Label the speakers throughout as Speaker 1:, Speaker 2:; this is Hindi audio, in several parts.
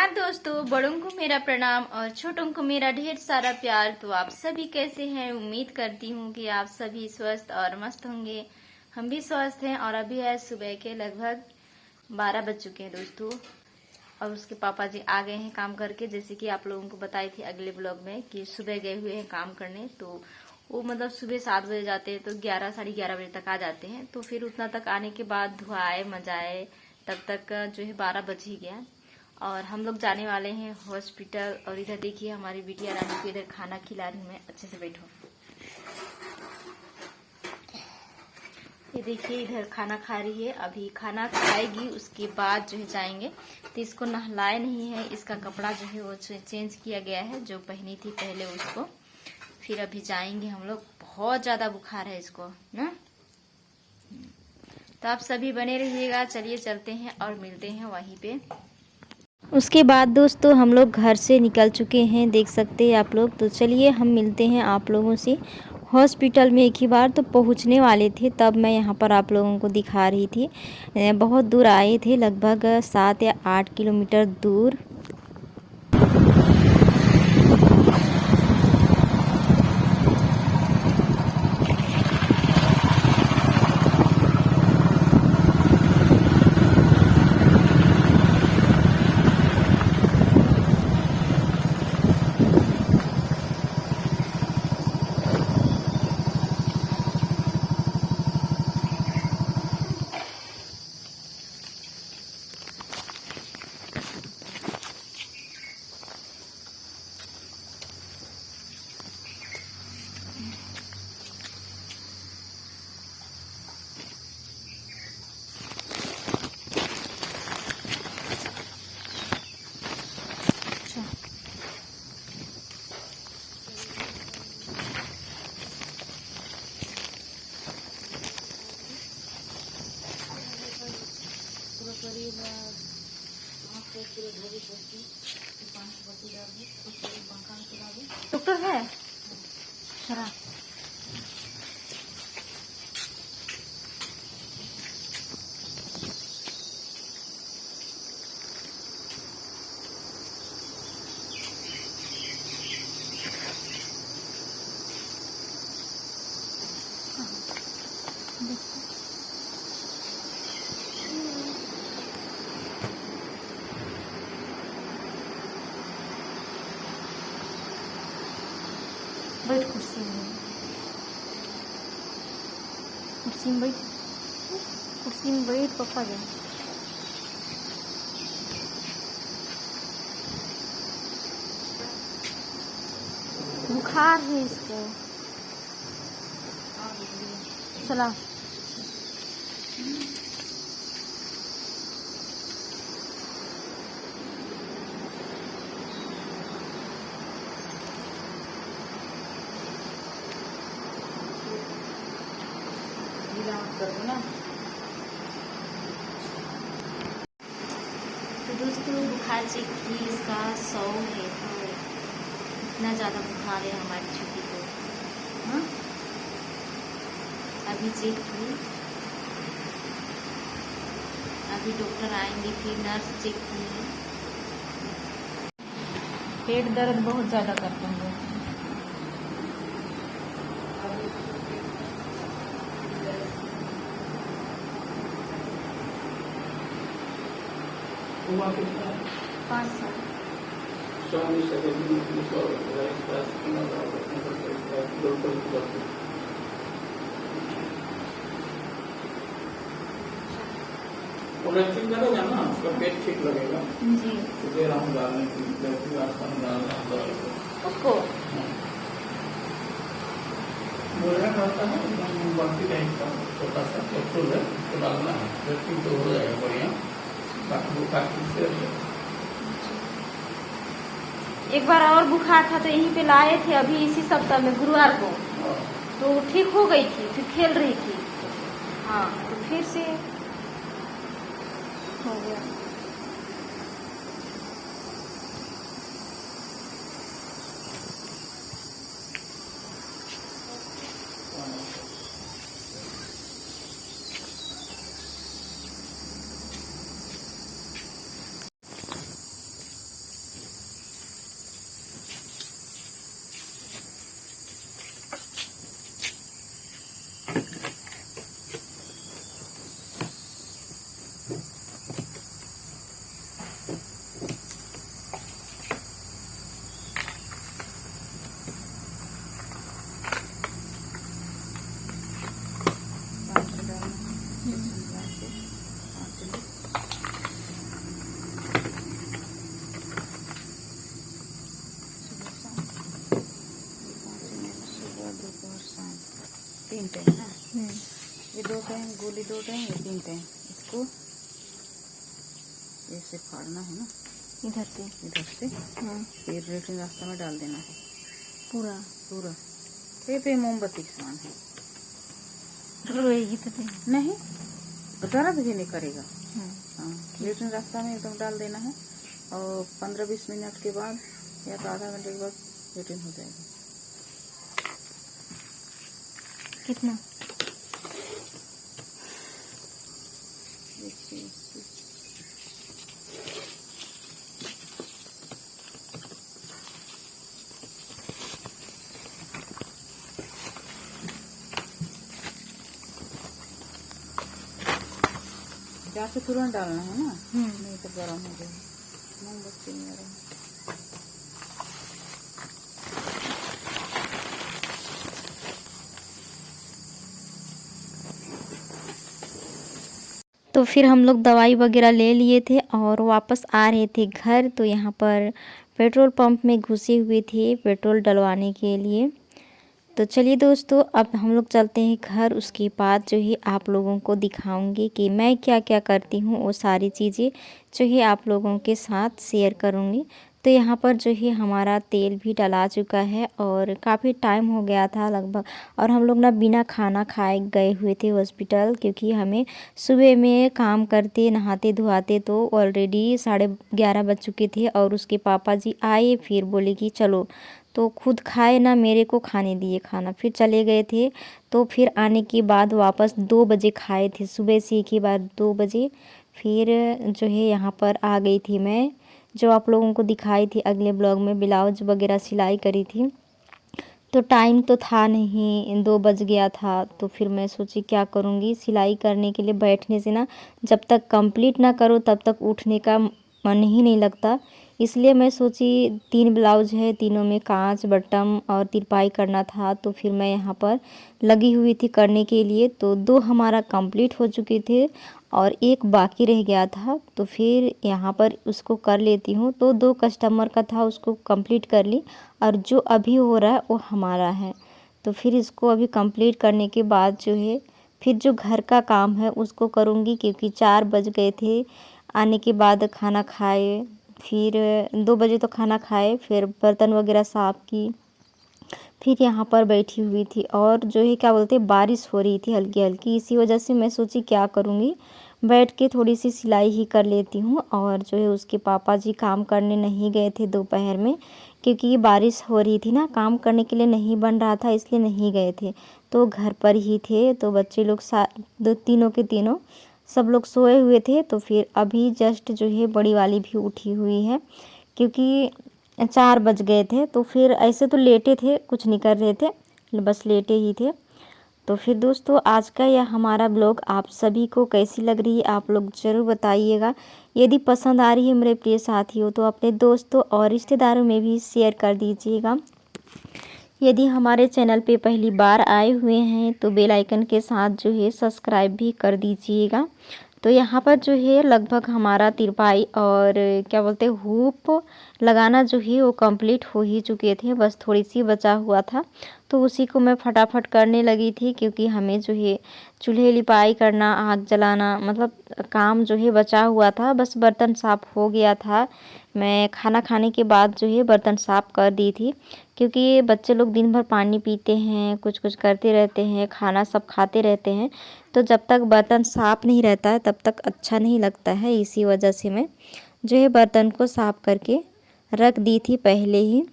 Speaker 1: नमस्कार दोस्तों, बड़ों को मेरा प्रणाम और छोटों को मेरा ढेर सारा प्यार। तो आप सभी कैसे हैं? उम्मीद करती हूँ कि आप सभी स्वस्थ और मस्त होंगे। हम भी स्वस्थ हैं और अभी है सुबह के लगभग 12 बज चुके हैं दोस्तों। और उसके पापा जी आ गए हैं काम करके, जैसे कि आप लोगों को बताई थी अगले ब्लॉग में कि सुबह गए हुए हैं काम करने। तो वो मतलब सुबह 7 बजे जाते हैं तो 11 साढ़े 11 बजे तक आ जाते हैं। तो फिर उतना तक आने के बाद धुआए मजाए तब तक जो है 12 बज ही गया। और हम लोग जाने वाले हैं हॉस्पिटल। और इधर देखिए हमारी बिटिया रानी को इधर खाना खिला रही हूँ मैं। अच्छे से बैठो। ये देखिए इधर खाना खा रही है। अभी खाना खाएगी उसके बाद जो है जाएंगे। तो इसको नहलाए नहीं है, इसका कपड़ा जो है वो चेंज किया गया है, जो पहनी थी पहले उसको। फिर अभी जाएंगे हम लोग। बहुत ज्यादा बुखार है इसको ना। तो आप सभी बने रहिएगा। चलिए चलते हैं और मिलते हैं वहीं पे। उसके बाद दोस्तों हम लोग घर से निकल चुके हैं, देख सकते हैं आप लोग। तो चलिए हम मिलते हैं आप लोगों से हॉस्पिटल में। एक ही बार तो पहुंचने वाले थे, तब मैं यहाँ पर आप लोगों को दिखा रही थी। बहुत दूर आए थे, लगभग 7 या 8 किलोमीटर दूर। डॉक्टर है शराब। बैठ कुर्सी में, कुर्सी में बैठ, कुर्सी में बैठ पापा गए। बुखार है इसको। चला तो दोस्तों बुखार चेक की इसका 100 है। तो इतना ज़्यादा बुखार है हमारी छोटी को। हाँ अभी चेक की, अभी डॉक्टर आएंगे, फिर नर्स चेक की है। पेट दर्द बहुत ज़्यादा करता है।
Speaker 2: उम्र कितना है?
Speaker 1: 5 साल।
Speaker 2: वैक्सीन करेगा ना, उसका पेट ठीक लगेगा
Speaker 1: जी।
Speaker 2: तो दे रहा हूँ डालने की आसान डालना
Speaker 1: उसको
Speaker 2: बोलना पड़ता है। बाकी टाइम का छोटा सा कैप्सूल है, उसको डालना है। वैक्सीन तो हो जाएगा बढ़िया। बाकी बुखार से
Speaker 1: एक बार और बुखार था तो यहीं पे लाए थे अभी इसी सप्ताह में गुरुवार को। तो ठीक हो गई थी, फिर खेल रही थी। हाँ तो फिर से हो गया।
Speaker 3: 3 टाइम ना, ये 2 टाइम गोली, 2 टाइम, ये 3 टाइम। इसको ऐसे फाड़ना है ना,
Speaker 1: इधर से।
Speaker 3: फिर लेटरिन रास्ता में डाल देना है
Speaker 1: पूरा
Speaker 3: पूरा। पे मोमबत्ती के समान है,
Speaker 1: रोएगी तो
Speaker 3: नहीं दर्द भी नहीं करेगा। हाँ, लेटरिन रास्ता में एकदम डाल देना है और 15-20 मिनट के बाद या तो आधा घंटे के बाद लेटरिन हो जाएगी।
Speaker 1: कितना?
Speaker 3: गैस से तुरंत डालना है ना, नहीं तो गर्म हो जाएगा। मोमबत्ती में गर्म।
Speaker 1: तो फिर हम लोग दवाई वगैरह ले लिए थे और वापस आ रहे थे घर। तो यहाँ पर पेट्रोल पंप में घुसे हुए थे पेट्रोल डलवाने के लिए। तो चलिए दोस्तों, अब हम लोग चलते हैं घर। उसके बाद जो है आप लोगों को दिखाऊंगी कि मैं क्या क्या करती हूँ, वो सारी चीज़ें जो है आप लोगों के साथ शेयर करूँगी। तो यहाँ पर जो है हमारा तेल भी डला चुका है और काफ़ी टाइम हो गया था लगभग। और हम लोग ना बिना खाना खाए गए हुए थे हॉस्पिटल, क्योंकि हमें सुबह में काम करते नहाते धोआते तो ऑलरेडी 11:30 बज चुके थे। और उसके पापा जी आए, फिर बोले कि चलो, तो खुद खाए ना मेरे को खाने दिए खाना, फिर चले गए थे। तो फिर आने के बाद वापस 2 बजे खाए थे, सुबह से के बाद 2 बजे फिर जो है यहाँ पर आ गई थी मैं, जो आप लोगों को दिखाई थी अगले ब्लॉग में। ब्लाउज वगैरह सिलाई करी थी। तो टाइम तो था नहीं, 2 बज गया था। तो फिर मैं सोची क्या करूँगी, सिलाई करने के लिए बैठने से ना, जब तक कंप्लीट ना करो तब तक उठने का मन ही नहीं लगता। इसलिए मैं सोची 3 ब्लाउज है, तीनों में कांच बटन और तिरपाई करना था। तो फिर मैं यहाँ पर लगी हुई थी करने के लिए। तो 2 हमारा कंप्लीट हो चुके थे और 1 बाकी रह गया था। तो फिर यहाँ पर उसको कर लेती हूँ। तो 2 कस्टमर का था, उसको कंप्लीट कर ली। और जो अभी हो रहा है वो हमारा है। तो फिर इसको अभी कंप्लीट करने के बाद जो है फिर जो घर का काम है उसको करूँगी, क्योंकि 4 बज गए थे। आने के बाद खाना खाए, फिर 2 बजे तो खाना खाए, फिर बर्तन वगैरह साफ़ की, फिर यहाँ पर बैठी हुई थी। और जो है क्या बोलते हैं, बारिश हो रही थी हल्की हल्की। इसी वजह से मैं सोची क्या करूँगी, बैठ के थोड़ी सी सिलाई ही कर लेती हूँ। और जो है उसके पापा जी काम करने नहीं गए थे दोपहर में, क्योंकि बारिश हो रही थी ना, काम करने के लिए नहीं बन रहा था, इसलिए नहीं गए थे। तो घर पर ही थे। तो बच्चे लोग तीनों के तीनों सब लोग सोए हुए थे। तो फिर अभी जस्ट जो है बड़ी वाली भी उठी हुई है, क्योंकि 4 बज गए थे। तो फिर ऐसे तो लेटे थे, कुछ नहीं कर रहे थे, बस लेटे ही थे। तो फिर दोस्तों, आज का यह हमारा ब्लॉग आप सभी को कैसी लग रही है आप लोग ज़रूर बताइएगा। यदि पसंद आ रही है मेरे प्रिय साथियों, तो अपने दोस्तों और रिश्तेदारों में भी शेयर कर दीजिएगा। यदि हमारे चैनल पे पहली बार आए हुए हैं तो बेल आइकन के साथ जो है सब्सक्राइब भी कर दीजिएगा। तो यहाँ पर जो है लगभग हमारा तिरपाई और क्या बोलते हैं हुप लगाना जो है वो कंप्लीट हो ही चुके थे, बस थोड़ी सी बचा हुआ था। तो उसी को मैं फटाफट करने लगी थी, क्योंकि हमें जो है चूल्हे लिपाई करना, आग जलाना, मतलब काम जो है बचा हुआ था। बस बर्तन साफ़ हो गया था, मैं खाना खाने के बाद जो है बर्तन साफ़ कर दी थी। क्योंकि बच्चे लोग दिन भर पानी पीते हैं, कुछ कुछ करते रहते हैं, खाना सब खाते रहते हैं। तो जब तक बर्तन साफ़ नहीं रहता है तब तक अच्छा नहीं लगता है। इसी वजह से मैं जो है बर्तन को साफ़ करके रख दी थी पहले ही।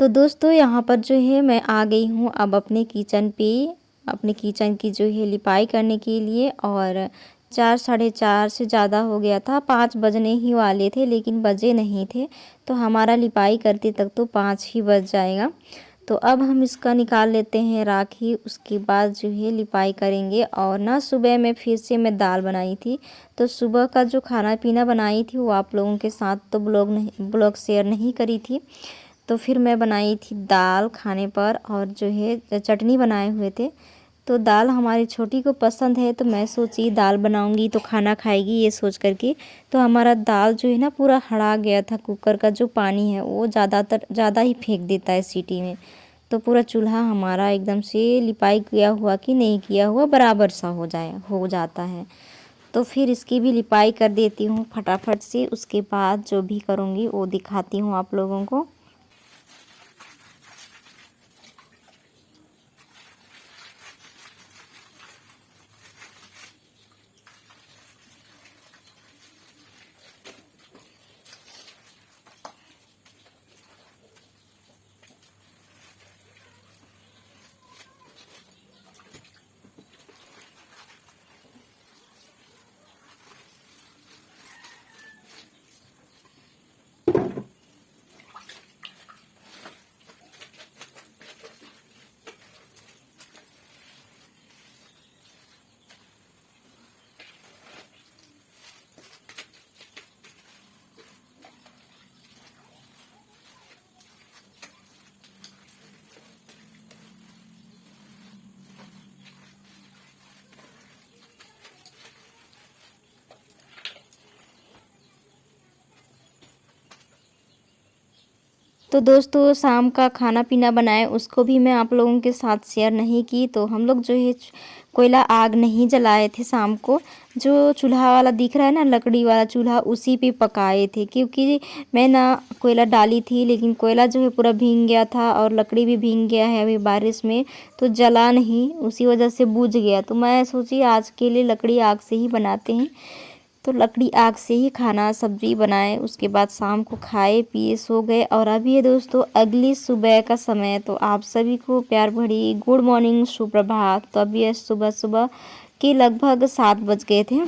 Speaker 1: तो दोस्तों, यहाँ पर जो है मैं आ गई हूँ अब अपने किचन पे, अपने किचन की जो है लिपाई करने के लिए। और 4 साढ़े 4 से ज़्यादा हो गया था, 5 बजने ही वाले थे लेकिन बजे नहीं थे। तो हमारा लिपाई करते तक तो 5 ही बज जाएगा। तो अब हम इसका निकाल लेते हैं राखी, उसके बाद जो है लिपाई करेंगे। और ना सुबह में फिर से मैं दाल बनाई थी। तो सुबह का जो खाना पीना बनाई थी वो आप लोगों के साथ तो ब्लॉग शेयर नहीं करी थी। तो फिर मैं बनाई थी दाल खाने पर, और जो है चटनी बनाए हुए थे। तो दाल हमारी छोटी को पसंद है, तो मैं सोची दाल बनाऊंगी तो खाना खाएगी, ये सोच करके। तो हमारा दाल जो है ना पूरा हड़ा गया था, कुकर का जो पानी है वो ज़्यादा ही फेंक देता है सीटी में। तो पूरा चूल्हा हमारा एकदम से लिपाई किया हुआ कि नहीं किया हुआ बराबर सा हो जाता है। तो फिर इसकी भी लिपाई कर देती हूँ फटाफट से। उसके बाद जो भी करूँगी वो दिखाती हूँ आप लोगों को। तो दोस्तों शाम का खाना पीना बनाए उसको भी मैं आप लोगों के साथ शेयर नहीं की। तो हम लोग जो है कोयला आग नहीं जलाए थे शाम को। जो चूल्हा वाला दिख रहा है ना, लकड़ी वाला चूल्हा, उसी पे पकाए थे। क्योंकि मैं ना कोयला डाली थी लेकिन कोयला जो है पूरा भीग गया था और लकड़ी भी भीग गया है अभी बारिश में, तो जला नहीं, उसी वजह से बुझ गया। तो मैं सोची आज के लिए लकड़ी आग से ही बनाते हैं। तो लकड़ी आग से ही खाना सब्जी बनाए, उसके बाद शाम को खाए पिए सो गए। और अभी है दोस्तों अगली सुबह का समय। तो आप सभी को प्यार भरी गुड मॉर्निंग, सुप्रभात। तो अभी है सुबह सुबह के लगभग 7 बज गए थे,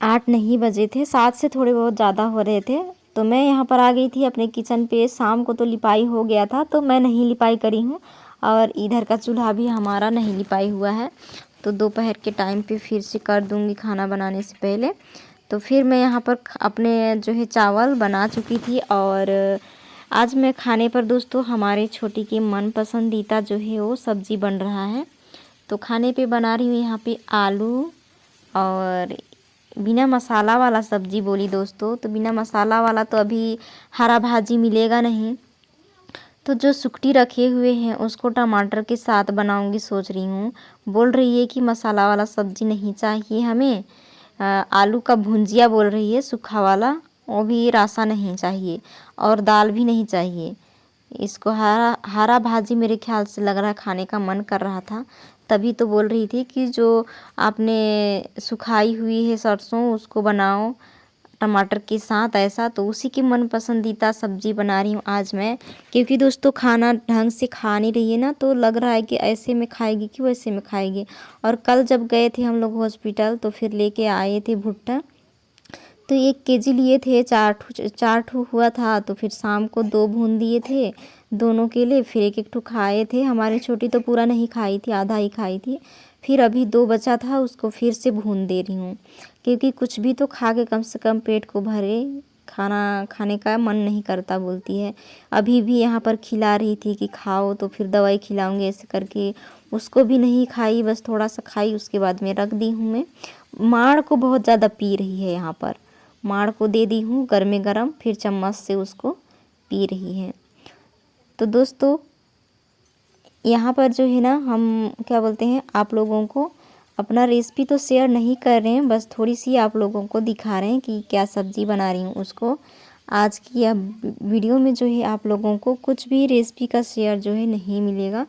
Speaker 1: 8 नहीं बजे थे, 7 से थोड़े बहुत ज़्यादा हो रहे थे। तो मैं यहाँ पर आ गई थी अपने किचन पे। शाम को तो लिपाई हो गया था तो मैं नहीं लिपाई करी हूँ, और इधर का चूल्हा भी हमारा नहीं लिपाई हुआ है। तो दोपहर के टाइम पे फिर से कर दूँगी खाना बनाने से पहले। तो फिर मैं यहाँ पर अपने जो है चावल बना चुकी थी। और आज मैं खाने पर दोस्तों हमारे छोटी की मन पसंदीदा जो है वो सब्ज़ी बन रहा है। तो खाने पे बना रही हूँ यहाँ पे आलू और बिना मसाला वाला सब्ज़ी बोली दोस्तों। तो बिना मसाला वाला तो अभी हरा भाजी मिलेगा नहीं, तो जो सुकटी रखे हुए हैं उसको टमाटर के साथ बनाऊंगी सोच रही हूँ। बोल रही है कि मसाला वाला सब्ज़ी नहीं चाहिए हमें, आलू का भुंजिया बोल रही है सूखा वाला, वो भी रासा नहीं चाहिए और दाल भी नहीं चाहिए। इसको हरा भाजी मेरे ख्याल से लग रहा है खाने का मन कर रहा था, तभी तो बोल रही थी कि जो आपने सुखाई हुई है सरसों उसको बनाओ टमाटर के साथ ऐसा। तो उसी की मन पसंदीदा सब्ज़ी बना रही हूँ आज मैं। क्योंकि दोस्तों खाना ढंग से खा नहीं रही है ना, तो लग रहा है कि ऐसे में खाएगी कि वैसे में खाएगी। और कल जब गए थे हम लोग हॉस्पिटल तो फिर लेके आए थे भुट्टा, तो 1 केजी लिए थे, 4 ठू हुआ था। तो फिर शाम को 2 भून दिए थे दोनों के लिए, फिर 1 ठू खाए थे। हमारी छोटी तो पूरा नहीं खाई थी, आधा ही खाई थी। फिर अभी 2 बचा था, उसको फिर से भून दे रही हूँ। क्योंकि कुछ भी तो खा के कम से कम पेट को भरे, खाना खाने का मन नहीं करता बोलती है। अभी भी यहाँ पर खिला रही थी कि खाओ तो फिर दवाई खिलाऊंगी ऐसे करके, उसको भी नहीं खाई, बस थोड़ा सा खाई, उसके बाद में रख दी हूँ मैं। माड़ को बहुत ज़्यादा पी रही है, यहाँ पर माड़ को दे दी हूँ गर्मे गरम, फिर चम्मच से उसको पी रही है। तो दोस्तों यहाँ पर जो है ना, हम क्या बोलते हैं, आप लोगों को अपना रेसिपी तो शेयर नहीं कर रहे हैं, बस थोड़ी सी आप लोगों को दिखा रहे हैं कि क्या सब्ज़ी बना रही हूँ उसको। आज की यह वीडियो में जो है आप लोगों को कुछ भी रेसिपी का शेयर जो है नहीं मिलेगा।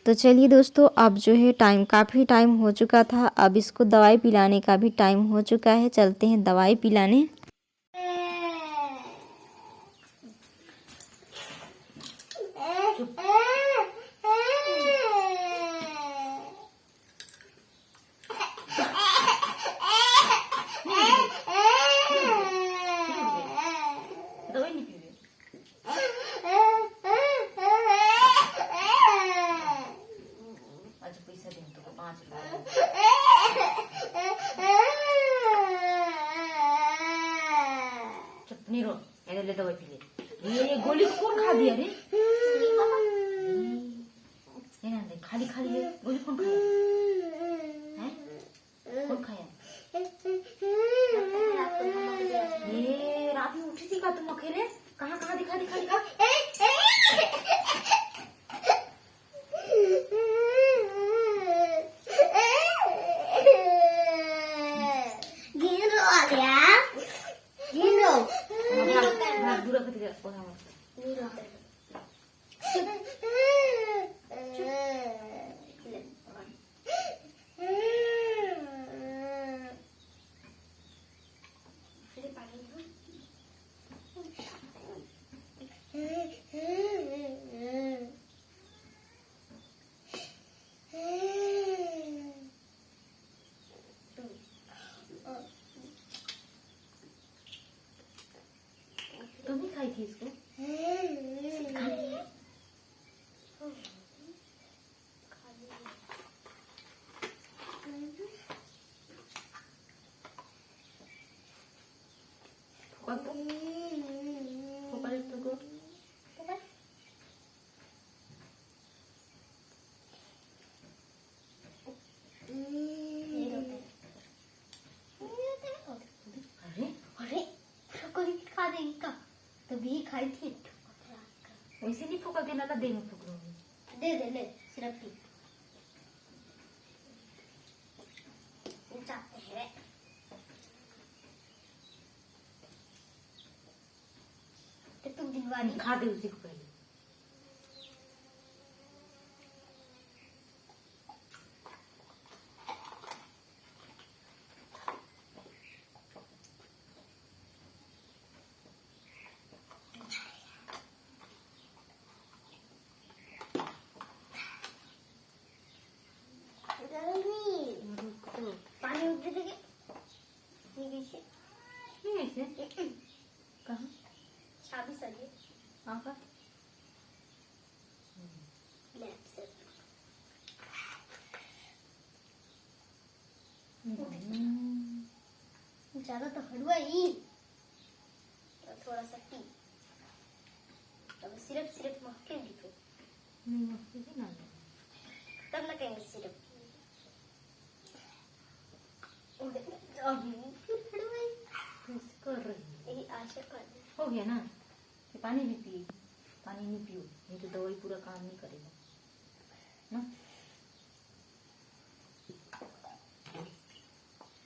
Speaker 1: तो चलिए दोस्तों, अब जो है काफ़ी टाइम हो चुका था, अब इसको दवाई पिलाने का भी टाइम हो चुका है। चलते हैं दवाई पिलाने। ले दवाई पी ले। ये गोली कौन खा दिया रे? खाली खाली है गोली कौन खाया है? कौन खाया? ये रात में उठी थी का तुम अकेले? कहाँ कहाँ दिखा दिखा दिखा। तुम ही खाई थी इसको?
Speaker 4: खा देगी का तभी खाई थी।
Speaker 1: वैसे नहीं फूका देना था, दे में फूक लूंगी।
Speaker 4: दे दे ले सिर्फ पी जाते हैं। तो तुम दिलवानी
Speaker 1: खा दे उसी को पहले।
Speaker 4: पानी उठ देंगे कैसे
Speaker 1: कहाँ?
Speaker 4: चाबी सही
Speaker 1: आका
Speaker 4: ज्यादा तो हलवा ही और थोड़ा सा पी। अब सिर्फ सिर्फ महकेगी तो
Speaker 1: नहीं मस्ती ना
Speaker 4: तब ना कहेंगे सिर्फ
Speaker 1: कर रही
Speaker 4: यही आशा कर
Speaker 1: हो गया ना। ये पानी भी पिए, पानी नहीं पियो नहीं तो दवाई पूरा काम नहीं करेगा ना।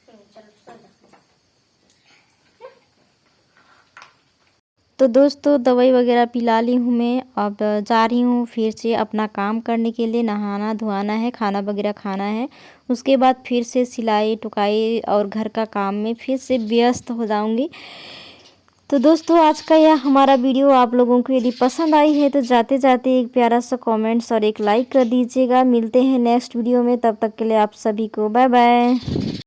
Speaker 4: चलो सो जा।
Speaker 1: तो दोस्तों दवाई वगैरह पिला ली हूँ मैं। अब जा रही हूँ फिर से अपना काम करने के लिए। नहाना धोना है, खाना वगैरह खाना है, उसके बाद फिर से सिलाई टुकाई और घर का काम में फिर से व्यस्त हो जाऊंगी। तो दोस्तों आज का यह हमारा वीडियो आप लोगों को यदि पसंद आई है तो जाते जाते एक प्यारा सा कमेंट्स और एक लाइक कर दीजिएगा। मिलते हैं नेक्स्ट वीडियो में, तब तक के लिए आप सभी को बाय बाय।